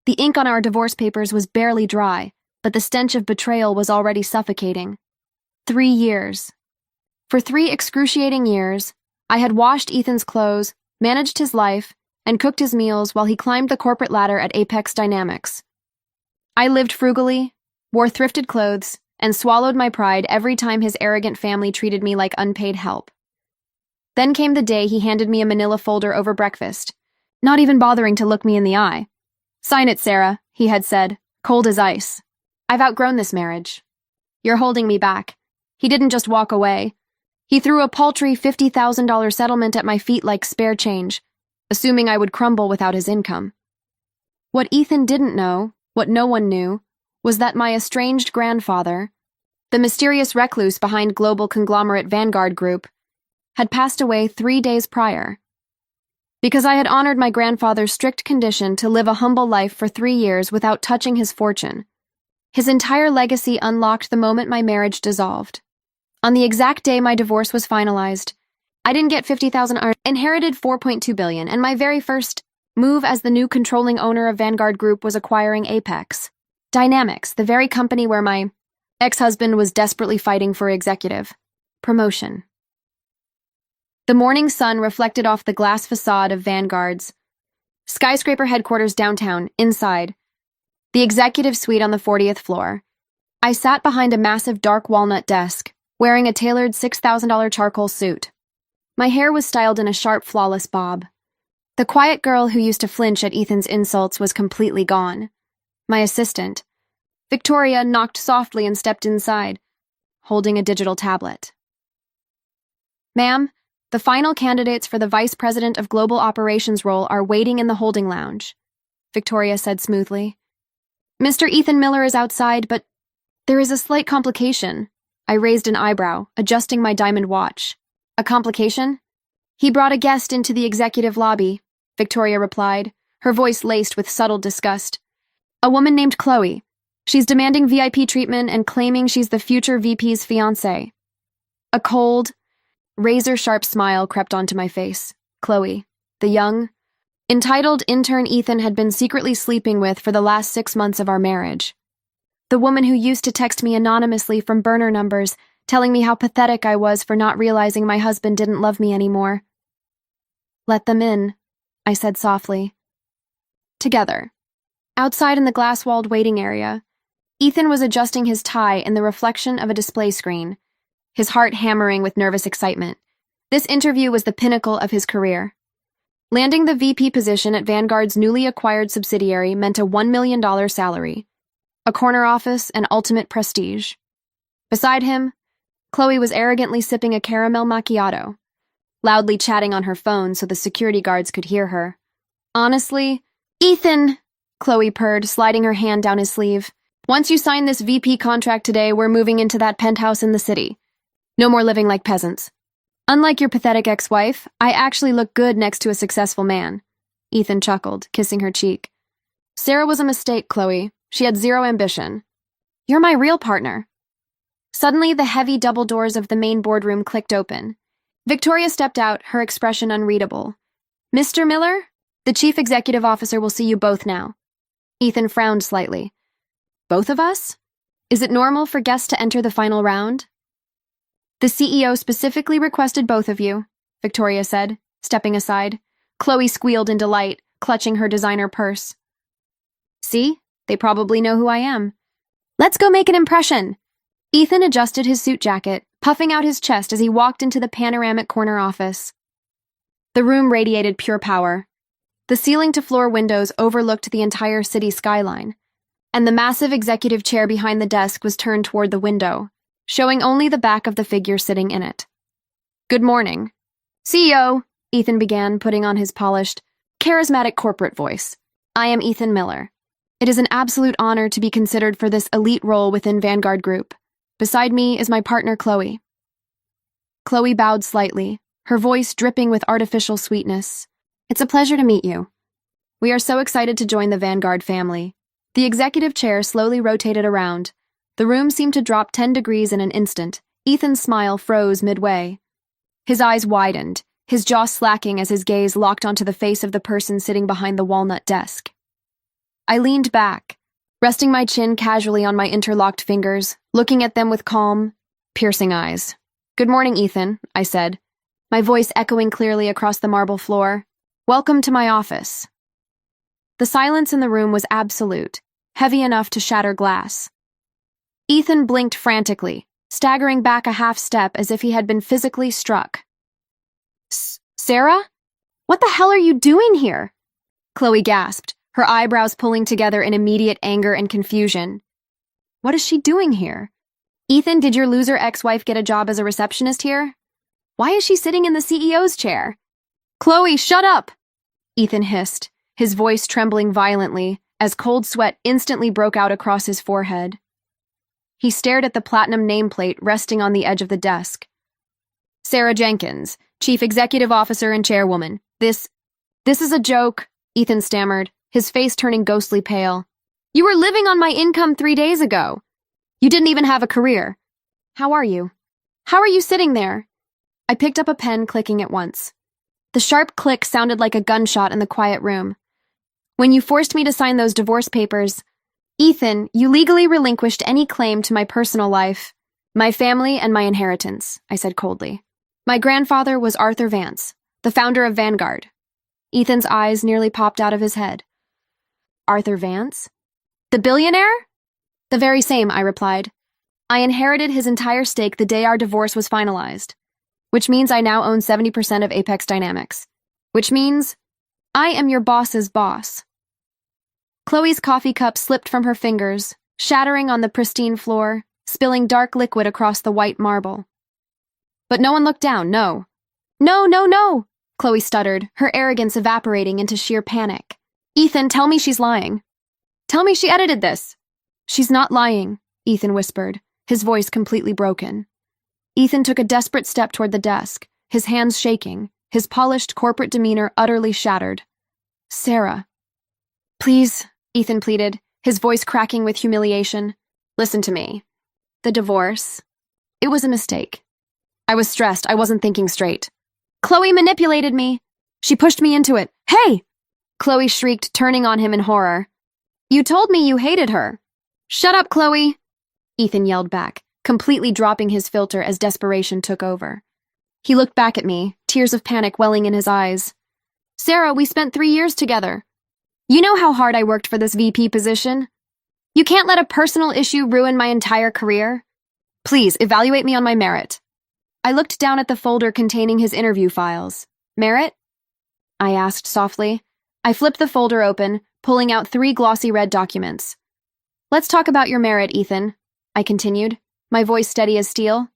The ink on our divorce papers was barely dry, but the stench of betrayal was already suffocating. 3 years. For 3 excruciating years, I had washed Ethan's clothes, managed his life, and cooked his meals while he climbed the corporate ladder at Apex Dynamics. I lived frugally, wore thrifted clothes, and swallowed my pride every time his arrogant family treated me like unpaid help. Then came the day he handed me a manila folder over breakfast, not even bothering to look me in the eye. "Sign it, Sarah," he had said, cold as ice. "I've outgrown this marriage. You're holding me back." He didn't just walk away. He threw a paltry $50,000 settlement at my feet like spare change, assuming I would crumble without his income. What Ethan didn't know, what no one knew, was that my estranged grandfather, the mysterious recluse behind global conglomerate Vanguard Group, had passed away 3 days prior. Because I had honored my grandfather's strict condition to live a humble life for 3 years without touching his fortune, his entire legacy unlocked the moment my marriage dissolved. On the exact day my divorce was finalized, I didn't get $50,000, inherited $4.2 billion, and my very first move as the new controlling owner of Vanguard Group was acquiring Apex Dynamics, the very company where my ex-husband was desperately fighting for executive promotion. The morning sun reflected off the glass facade of Vanguard's skyscraper headquarters downtown, inside the executive suite on the 40th floor. I sat behind a massive dark walnut desk, wearing a tailored $6,000 charcoal suit. My hair was styled in a sharp, flawless bob. The quiet girl who used to flinch at Ethan's insults was completely gone. My assistant, Victoria, knocked softly and stepped inside, holding a digital tablet. "Ma'am, the final candidates for the Vice President of Global Operations role are waiting in the holding lounge," Victoria said smoothly. "Mr. Ethan Miller is outside, but there is a slight complication." I raised an eyebrow, adjusting my diamond watch. "A complication?" "He brought a guest into the executive lobby," Victoria replied, her voice laced with subtle disgust. "A woman named Chloe. She's demanding VIP treatment and claiming she's the future VP's fiancé." A cold, razor-sharp smile crept onto my face. Chloe, the young, entitled intern Ethan had been secretly sleeping with for the last 6 months of our marriage. The woman who used to text me anonymously from burner numbers, telling me how pathetic I was for not realizing my husband didn't love me anymore. "Let them in," I said softly. Together. Outside in the glass-walled waiting area, Ethan was adjusting his tie in the reflection of a display screen, his heart hammering with nervous excitement. This interview was the pinnacle of his career. Landing the VP position at Vanguard's newly acquired subsidiary meant a $1 million salary, a corner office, and ultimate prestige. Beside him, Chloe was arrogantly sipping a caramel macchiato, loudly chatting on her phone so the security guards could hear her. "Honestly, Ethan," Chloe purred, sliding her hand down his sleeve, "once you sign this VP contract today, we're moving into that penthouse in the city. No more living like peasants. Unlike your pathetic ex-wife, I actually look good next to a successful man." Ethan chuckled, kissing her cheek. "Sarah was a mistake, Chloe. She had zero ambition. You're my real partner." Suddenly, the heavy double doors of the main boardroom clicked open. Victoria stepped out, her expression unreadable. "Mr. Miller? The chief executive officer will see you both now." Ethan frowned slightly. "Both of us? Is it normal for guests to enter the final round?" "The CEO specifically requested both of you," Victoria said, stepping aside. Chloe squealed in delight, clutching her designer purse. "See? They probably know who I am. Let's go make an impression." Ethan adjusted his suit jacket, puffing out his chest as he walked into the panoramic corner office. The room radiated pure power. The ceiling-to-floor windows overlooked the entire city skyline, and the massive executive chair behind the desk was turned toward the window, showing only the back of the figure sitting in it. "Good morning." "CEO," Ethan began, putting on his polished, charismatic corporate voice. "I am Ethan Miller. It is an absolute honor to be considered for this elite role within Vanguard Group. Beside me is my partner, Chloe." Chloe bowed slightly, her voice dripping with artificial sweetness. "It's a pleasure to meet you. We are so excited to join the Vanguard family." The executive chair slowly rotated around. The room seemed to drop 10 degrees in an instant. Ethan's smile froze midway. His eyes widened, his jaw slacking as his gaze locked onto the face of the person sitting behind the walnut desk. I leaned back, resting my chin casually on my interlocked fingers, looking at them with calm, piercing eyes. "Good morning, Ethan," I said, my voice echoing clearly across the marble floor. "Welcome to my office." The silence in the room was absolute, heavy enough to shatter glass. Ethan blinked frantically, staggering back a half step as if he had been physically struck. "Sarah? What the hell are you doing here?" Chloe gasped, her eyebrows pulling together in immediate anger and confusion. "What is she doing here? Ethan, did your loser ex-wife get a job as a receptionist here? Why is she sitting in the CEO's chair?" "Chloe, shut up!" Ethan hissed, his voice trembling violently as cold sweat instantly broke out across his forehead. He stared at the platinum nameplate resting on the edge of the desk. "Sarah Jenkins, Chief Executive Officer and Chairwoman. This is a joke," Ethan stammered, his face turning ghostly pale. "You were living on my income 3 days ago. You didn't even have a career. How are you? How are you sitting there?" I picked up a pen, clicking at once. The sharp click sounded like a gunshot in the quiet room. "When you forced me to sign those divorce papers, Ethan, you legally relinquished any claim to my personal life, my family, and my inheritance," I said coldly. "My grandfather was Arthur Vance, the founder of Vanguard." Ethan's eyes nearly popped out of his head. "Arthur Vance? The billionaire?" "The very same," I replied. "I inherited his entire stake the day our divorce was finalized, which means I now own 70% of Apex Dynamics, which means I am your boss's boss." Chloe's coffee cup slipped from her fingers, shattering on the pristine floor, spilling dark liquid across the white marble. But no one looked down, no. "No, no, no!" Chloe stuttered, her arrogance evaporating into sheer panic. "Ethan, tell me she's lying. Tell me she edited this." "She's not lying," Ethan whispered, his voice completely broken. Ethan took a desperate step toward the desk, his hands shaking, his polished corporate demeanor utterly shattered. "Sarah." "Please," Ethan pleaded, his voice cracking with humiliation. "Listen to me. The divorce. It was a mistake. I was stressed. I wasn't thinking straight. Chloe manipulated me. She pushed me into it. Hey!" Chloe shrieked, turning on him in horror. "You told me you hated her." "Shut up, Chloe!" Ethan yelled back, completely dropping his filter as desperation took over. He looked back at me, tears of panic welling in his eyes. "Sarah, we spent 3 years together. You know how hard I worked for this VP position. You can't let a personal issue ruin my entire career. Please, evaluate me on my merit." I looked down at the folder containing his interview files. "Merit?" I asked softly. I flipped the folder open, pulling out 3 glossy red documents. "Let's talk about your merit, Ethan," I continued, my voice steady as steel.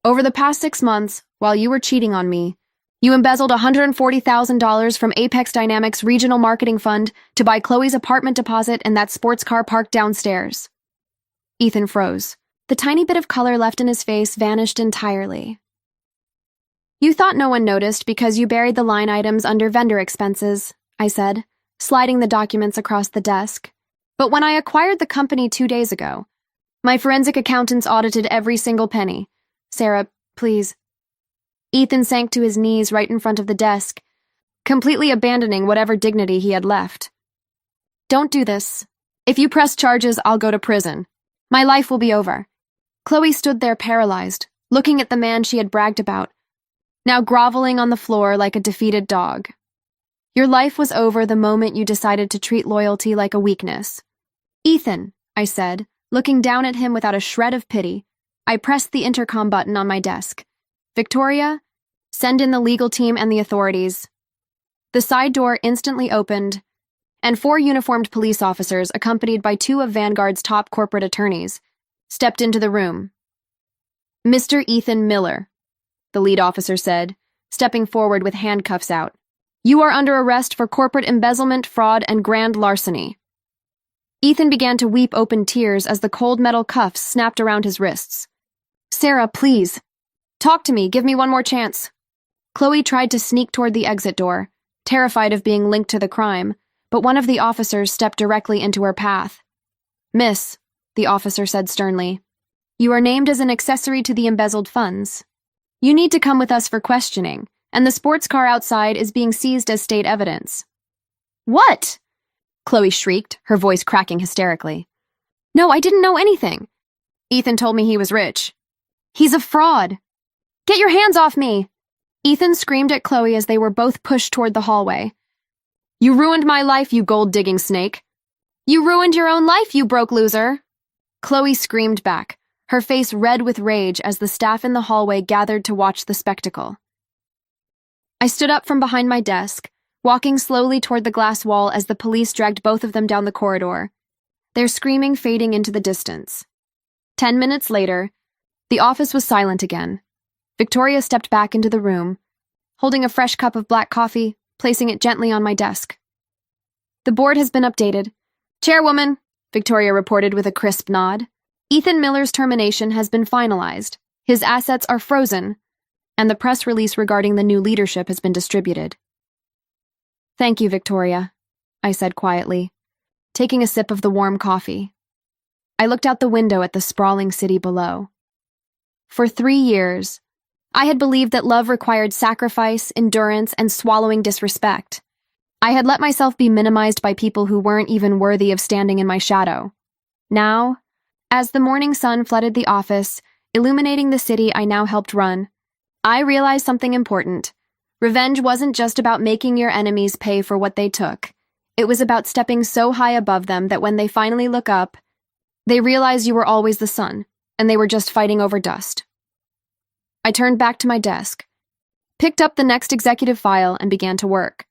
"Over the past 6 months, while you were cheating on me, you embezzled $140,000 from Apex Dynamics' regional marketing fund to buy Chloe's apartment deposit and that sports car parked downstairs." Ethan froze. The tiny bit of color left in his face vanished entirely. "You thought no one noticed because you buried the line items under vendor expenses," I said, sliding the documents across the desk. "But when I acquired the company 2 days ago, my forensic accountants audited every single penny. Sarah, please." Ethan sank to his knees right in front of the desk, completely abandoning whatever dignity he had left. "Don't do this. If you press charges, I'll go to prison. My life will be over." Chloe stood there paralyzed, looking at the man she had bragged about, now groveling on the floor like a defeated dog. "Your life was over the moment you decided to treat loyalty like a weakness." "Ethan," I said, looking down at him without a shred of pity. I pressed the intercom button on my desk. "Victoria, send in the legal team and the authorities." The side door instantly opened, and 4 uniformed police officers, accompanied by 2 of Vanguard's top corporate attorneys, stepped into the room. "Mr. Ethan Miller," the lead officer said, stepping forward with handcuffs out. "You are under arrest for corporate embezzlement, fraud, and grand larceny." Ethan began to weep open tears as the cold metal cuffs snapped around his wrists. "Sarah, please. Talk to me. Give me one more chance." Chloe tried to sneak toward the exit door, terrified of being linked to the crime, but one of the officers stepped directly into her path. "Miss," the officer said sternly, "you are named as an accessory to the embezzled funds. You need to come with us for questioning, and the sports car outside is being seized as state evidence." "What?" Chloe shrieked, her voice cracking hysterically. No, I didn't know anything. Ethan told me he was rich. He's a fraud. Get your hands off me! Ethan screamed at Chloe as they were both pushed toward the hallway. You ruined my life, you gold-digging snake. You ruined your own life, you broke loser. Chloe screamed back, her face red with rage as the staff in the hallway gathered to watch the spectacle. I stood up from behind my desk, walking slowly toward the glass wall as the police dragged both of them down the corridor, their screaming fading into the distance. 10 minutes later, the office was silent again. Victoria stepped back into the room, holding a fresh cup of black coffee, placing it gently on my desk. The board has been updated. Chairwoman, Victoria reported with a crisp nod. Ethan Miller's termination has been finalized. His assets are frozen, and the press release regarding the new leadership has been distributed. Thank you, Victoria, I said quietly, taking a sip of the warm coffee. I looked out the window at the sprawling city below. For 3 years, I had believed that love required sacrifice, endurance, and swallowing disrespect. I had let myself be minimized by people who weren't even worthy of standing in my shadow. Now, as the morning sun flooded the office, illuminating the city I now helped run, I realized something important. Revenge wasn't just about making your enemies pay for what they took. It was about stepping so high above them that when they finally look up, they realize you were always the sun, and they were just fighting over dust. I turned back to my desk, picked up the next executive file, and began to work.